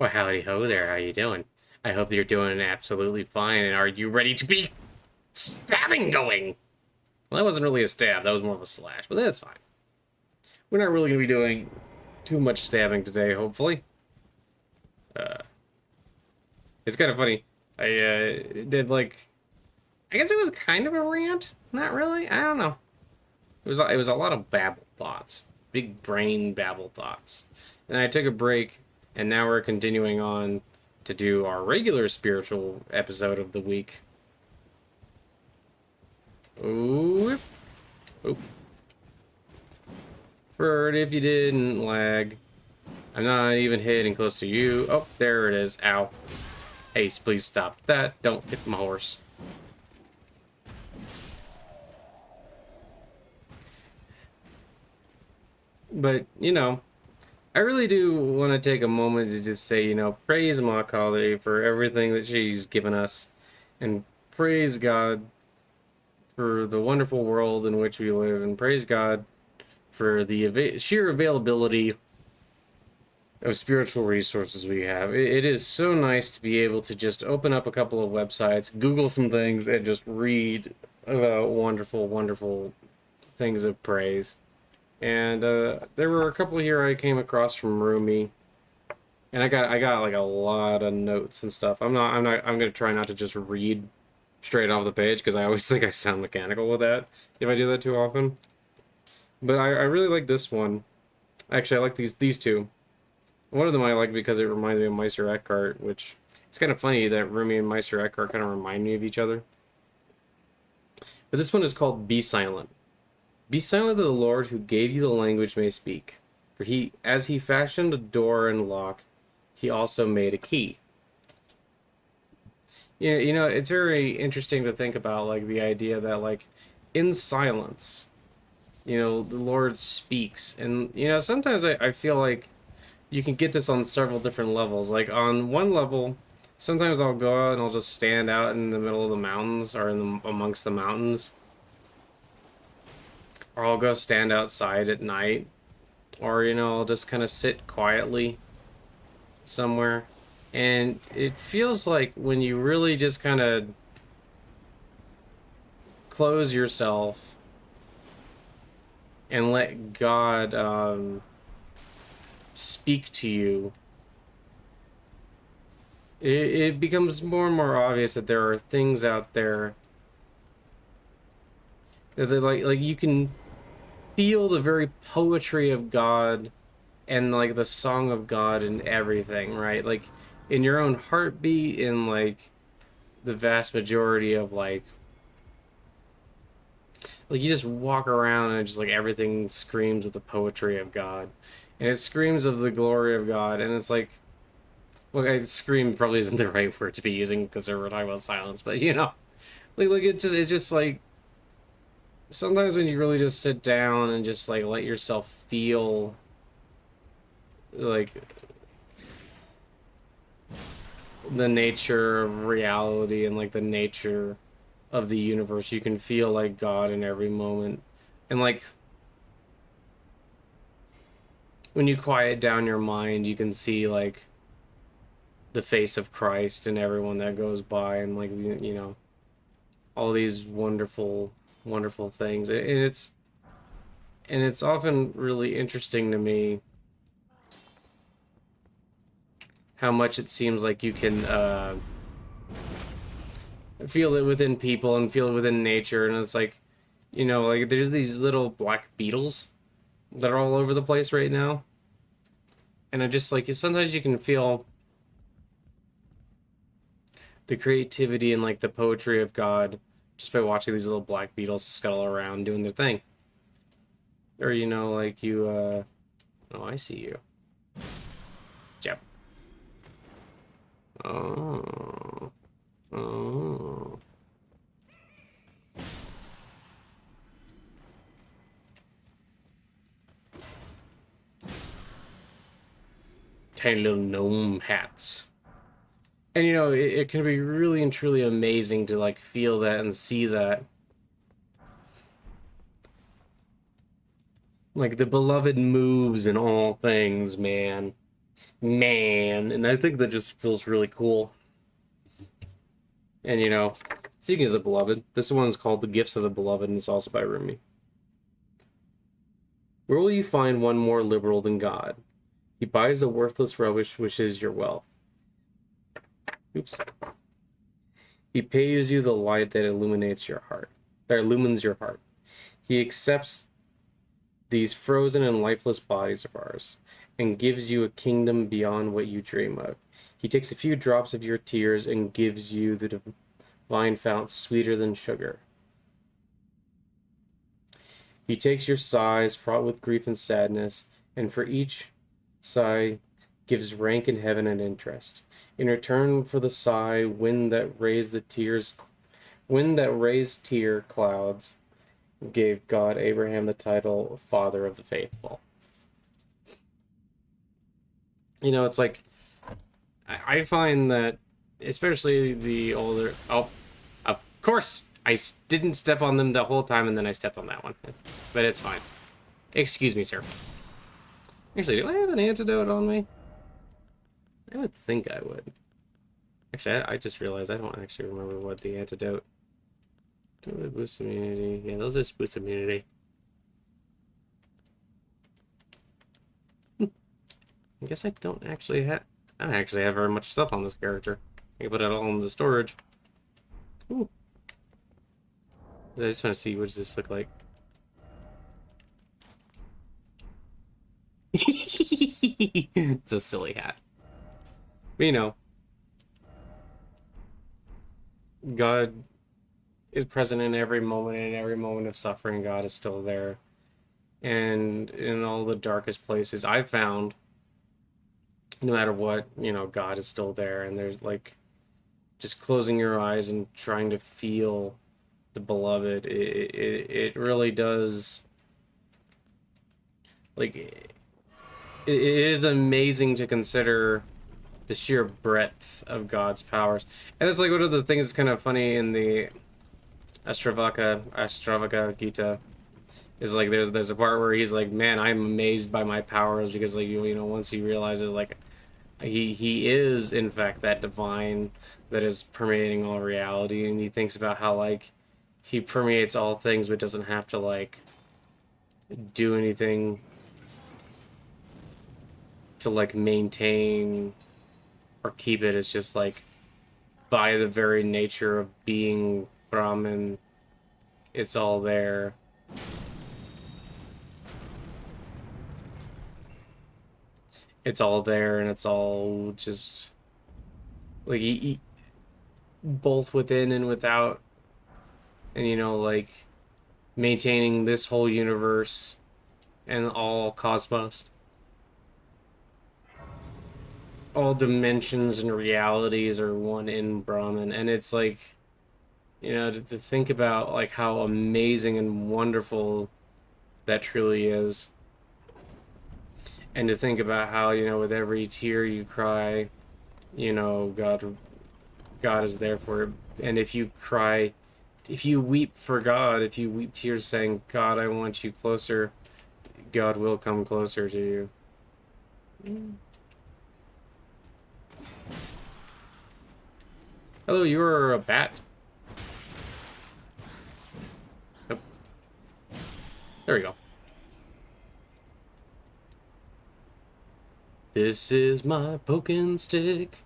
Well, howdy ho there. How you doing? I hope you're doing absolutely fine. And are you ready to be stabbing going? Well, that wasn't really a stab. That was more of a slash, but that's fine. We're not really going to be doing too much stabbing today, hopefully. Uh, it's kind of funny. I did like, I guess it was kind of a rant. Not really. I don't know. It was a lot of babble thoughts, big brain babble thoughts. And I took a break, and now we're continuing on to do our regular spiritual episode of the week. Ooh, oop. Bird, if you didn't lag. I'm not even hitting close to you. Oh, there it is. Ow. Ace, please stop that. Don't hit my horse. But, I really do want to take a moment to just say, praise Ma Kali for everything that she's given us, and praise God for the wonderful world in which we live, and praise God for the sheer availability of spiritual resources we have. It is so nice to be able to just open up a couple of websites, Google some things, and just read about wonderful, wonderful things of praise. And there were a couple here I came across from Rumi, and I got like a lot of notes and stuff. I'm gonna try not to just read straight off the page because I always think I sound mechanical with that if I do that too often. But I really like this one. Actually, I like these two. One of them I like because it reminds me of Meister Eckhart, which it's kind of funny that Rumi and Meister Eckhart kind of remind me of each other. But this one is called Be Silent. Be silent to the Lord who gave you the language may speak. For as he fashioned a door and lock, he also made a key. It's very interesting to think about, like, the idea that, like, in silence, the Lord speaks. And, sometimes I feel like you can get this on several different levels. Like, on one level, sometimes I'll go out and I'll just stand out in the middle of the mountains or amongst the mountains. Or I'll go stand outside at night. Or, I'll just kind of sit quietly somewhere. And it feels like when you really just kind of close yourself and let God speak to you, it becomes more and more obvious that there are things out there that like you can feel the very poetry of God and like the song of God and everything, right? Like in your own heartbeat, in like the vast majority of like you just walk around and just like everything screams of the poetry of God, and it screams of the glory of God, and it's like, well, scream probably isn't the right word to be using because we're talking about silence, but like it's just like sometimes when you really just sit down and just like let yourself feel like the nature of reality and like the nature of the universe, you can feel like God in every moment. And like when you quiet down your mind, you can see like the face of Christ and everyone that goes by, and like all these wonderful, wonderful things. And it's often really interesting to me how much it seems like you can feel it within people and feel it within nature. And it's like, like there's these little black beetles that are all over the place right now. And I just like, sometimes you can feel the creativity and like the poetry of God just by watching these little black beetles scuttle around doing their thing. Or, like you, oh, I see you. Yep. Oh. Oh. Tiny little gnome hats. And it can be really and truly amazing to like feel that and see that. Like the beloved moves in all things, man. Man, and I think that just feels really cool. And speaking of the Beloved, this one's called The Gifts of the Beloved, and it's also by Rumi. Where will you find one more liberal than God? He buys the worthless rubbish which is your wealth. Oops. He pays you the light that illuminates your heart, that illumines your heart. He accepts these frozen and lifeless bodies of ours and gives you a kingdom beyond what you dream of. He takes a few drops of your tears and gives you the divine fount sweeter than sugar. He takes your sighs fraught with grief and sadness, and for each sigh gives rank in heaven and interest. In return for the sigh, wind that raised tear clouds, gave God Abraham the title Father of the Faithful. It's like I find that, especially the older. Oh, of course, I didn't step on them the whole time, and then I stepped on that one. But it's fine. Excuse me, sir. Actually, do I have an antidote on me? I would think I would. Actually, I just realized I don't actually remember what the antidote. Boost immunity. Yeah, those just boost immunity. I guess I don't actually have very much stuff on this character. I can put it all in the storage. Ooh. I just want to see what does this look like. It's a silly hat. But God is present in every moment, and in every moment of suffering, God is still there. And in all the darkest places I've found, no matter what, God is still there. And there's like just closing your eyes and trying to feel the beloved. It really does. Like, it is amazing to consider the sheer breadth of God's powers. And it's like one of the things that's kind of funny in the Ashtavaka Gita is like there's a part where he's like, man, I'm amazed by my powers, because like once he realizes like he is in fact that divine that is permeating all reality, and he thinks about how like he permeates all things but doesn't have to like do anything to like maintain or keep it. It's just like by the very nature of being Brahman, it's all there. It's all there, and it's all just like both within and without, and like maintaining this whole universe and all cosmos, all dimensions and realities are one in Brahman. And it's like to think about like how amazing and wonderful that truly is, and to think about how with every tear you cry, God is there for it. And if you cry, if you weep for God, if you weep tears saying, God, I want you closer, God will come closer to you. Hello, you are a bat. Yep. There we go. This is my poking stick.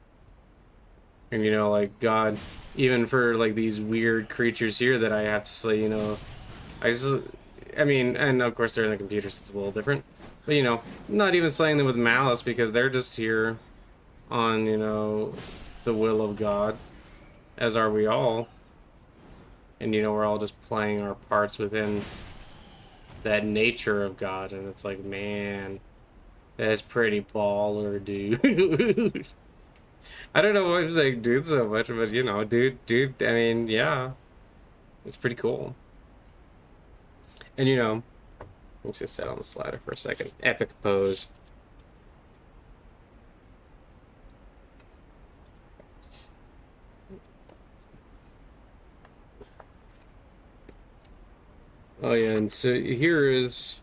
And like God, even for like these weird creatures here that I have to slay, I mean, and of course they're in the computer, so it's a little different. But not even slaying them with malice, because they're just here on, the will of God, as are we all. And we're all just playing our parts within that nature of God, and it's like, man, that's pretty baller, dude. I don't know why I'm saying dude so much, but dude, I mean, yeah, it's pretty cool. And let's just sit on the slider for a second. Epic pose. Oh yeah, and so here is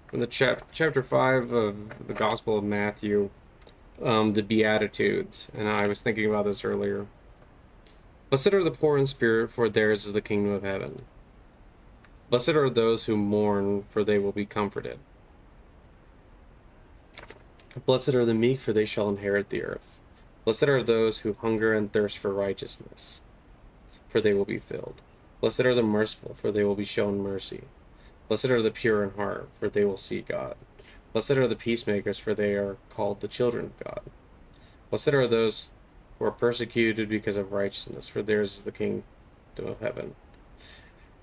from the chapter 5 of the Gospel of Matthew. the Beatitudes, and I was thinking about this earlier. Blessed are the poor in spirit, for theirs is the kingdom of heaven. Blessed are those who mourn, for they will be comforted. Blessed are the meek, for they shall inherit the earth. Blessed are those who hunger and thirst for righteousness, for they will be filled. Blessed are the merciful, for they will be shown mercy. Blessed are the pure in heart, for they will see God. Blessed are the peacemakers, for they are called the children of God. Blessed are those who are persecuted because of righteousness, for theirs is the kingdom of heaven.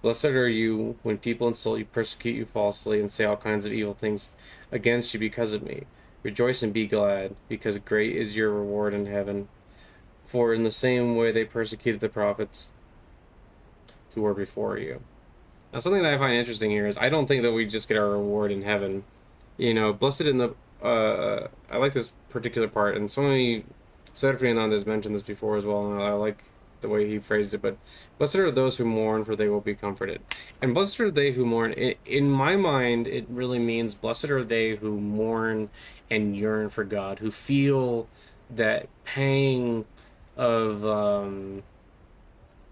Blessed are you when people insult you, persecute you falsely, and say all kinds of evil things against you because of me. Rejoice and be glad, because great is your reward in heaven. For in the same way they persecuted the prophets who were before you. Now, something that I find interesting here is I don't think that we just get our reward in heaven. Blessed in the. I like this particular part, and so many Sir Fernandez mentioned this before as well, and I like the way he phrased it. But blessed are those who mourn, for they will be comforted. And blessed are they who mourn. In my mind, it really means blessed are they who mourn and yearn for God, who feel that pang of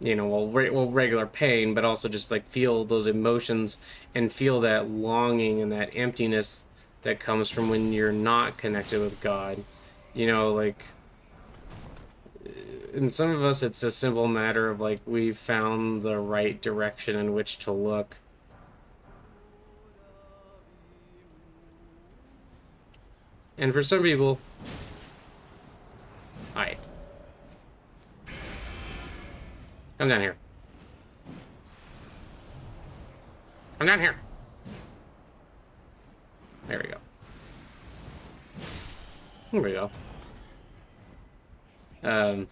regular pain, but also just like feel those emotions and feel that longing and that emptiness that comes from when you're not connected with God. Like in some of us, it's a simple matter of like we've found the right direction in which to look. And for some people, I come down here. Come down here. There we go. There we go. Um,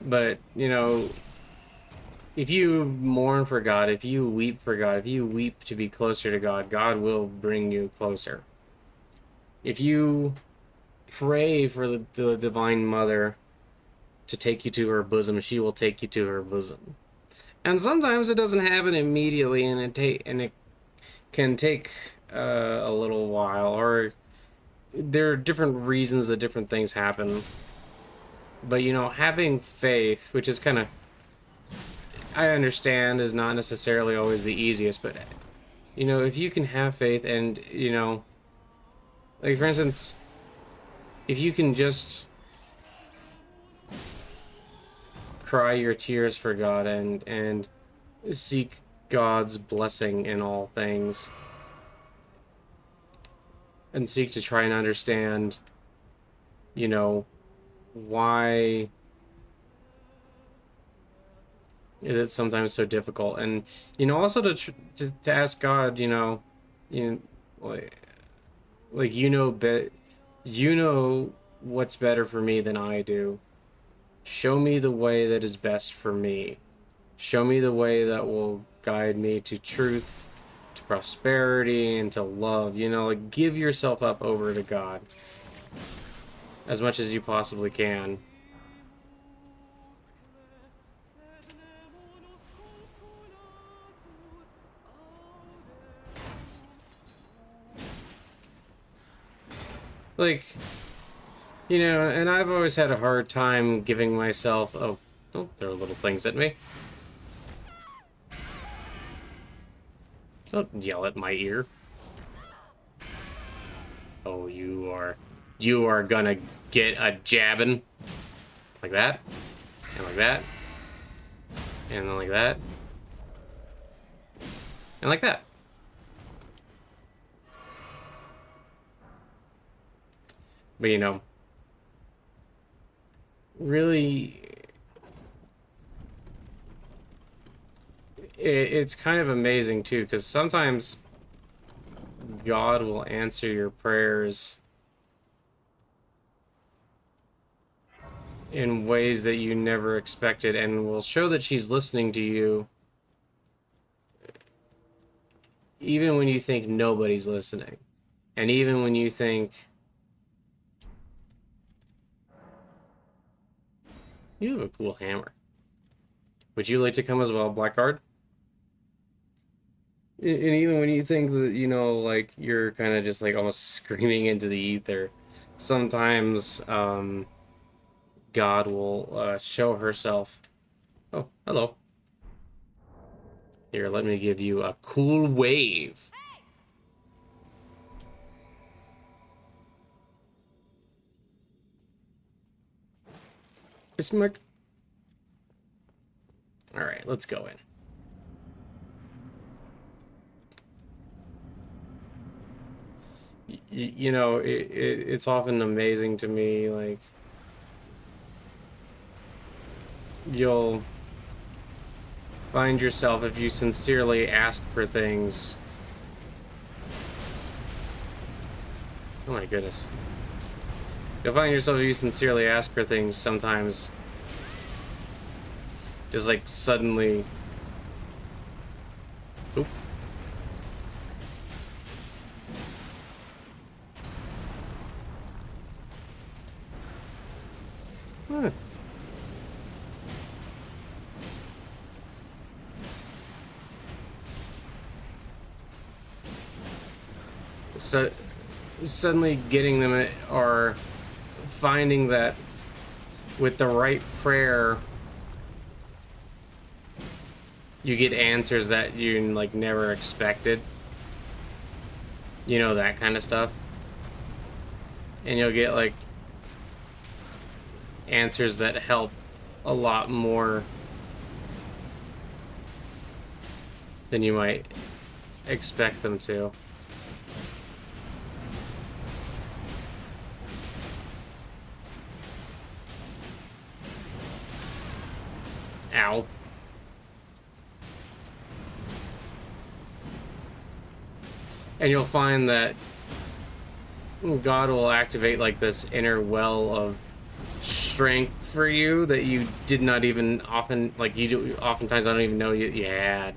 but if you mourn for God, if you weep for God, if you weep to be closer to God, God will bring you closer. If you pray for the Divine Mother to take you to her bosom, she will take you to her bosom. And sometimes it doesn't happen immediately, and it can take a little while, or there are different reasons that different things happen. But having faith, which is kind of I understand is not necessarily always the easiest, but if you can have faith and like for instance, if you can just cry your tears for God and seek God's blessing in all things and seek to try and understand why is it sometimes so difficult, and also to ask God, you like you know what's better for me than I do. Show me the way that is best for me. Show me the way that will guide me to truth, to prosperity, and to love. Like give yourself up over to God as much as you possibly can. Like, and I've always had a hard time giving myself. Oh, there are little things at me. Don't yell at my ear. Oh, you are gonna get a jabbing. Like that. And like that. And then like that. And like that. But really, it's kind of amazing too, because sometimes God will answer your prayers in ways that you never expected and will show that she's listening to you even when you think nobody's listening. And even when you think you have a cool hammer. Would you like to come as well, Blackguard? And even when you think that, like you're kind of just like almost screaming into the ether, sometimes God will show herself. Oh, hello. Here, let me give you a cool wave. Bismarck. All right, let's go in. It's often amazing to me, like, you'll find yourself, if you sincerely ask for things. Oh my goodness. You'll find yourself, if you sincerely ask for things, sometimes just like suddenly. Oop. Huh. So, suddenly getting them, or finding that with the right prayer, you get answers that you like never expected. That kind of stuff. And you'll get like answers that help a lot more than you might expect them to. Ow. And you'll find that God will activate like this inner well of strength for you that you did not even often, like, you do oftentimes I don't even know you had.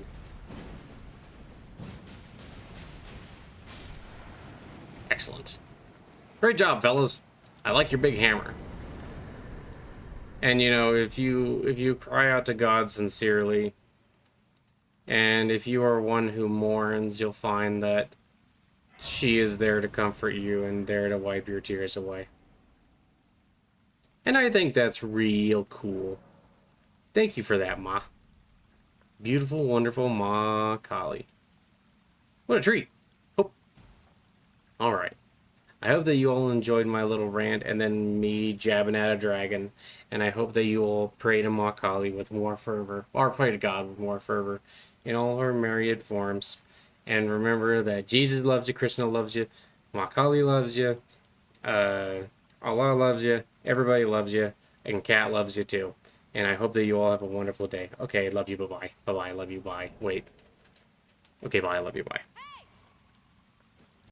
Excellent. Great job, fellas. I like your big hammer. And if you cry out to God sincerely, and if you are one who mourns, you'll find that she is there to comfort you and there to wipe your tears away. And I think that's real cool. Thank you for that, Ma. Beautiful, wonderful Ma Kali. What a treat. Oh, all right. I hope that you all enjoyed my little rant and then me jabbing at a dragon. And I hope that you all pray to Ma Kali with more fervor, or pray to God with more fervor in all her myriad forms. And remember that Jesus loves you, Krishna loves you, Ma Kali loves you, uh, Allah loves you, everybody loves you, and Cat loves you too. And I hope that you all have a wonderful day. Okay, love you, bye bye. Bye bye, love you, bye. Wait. Okay, bye, love you, bye.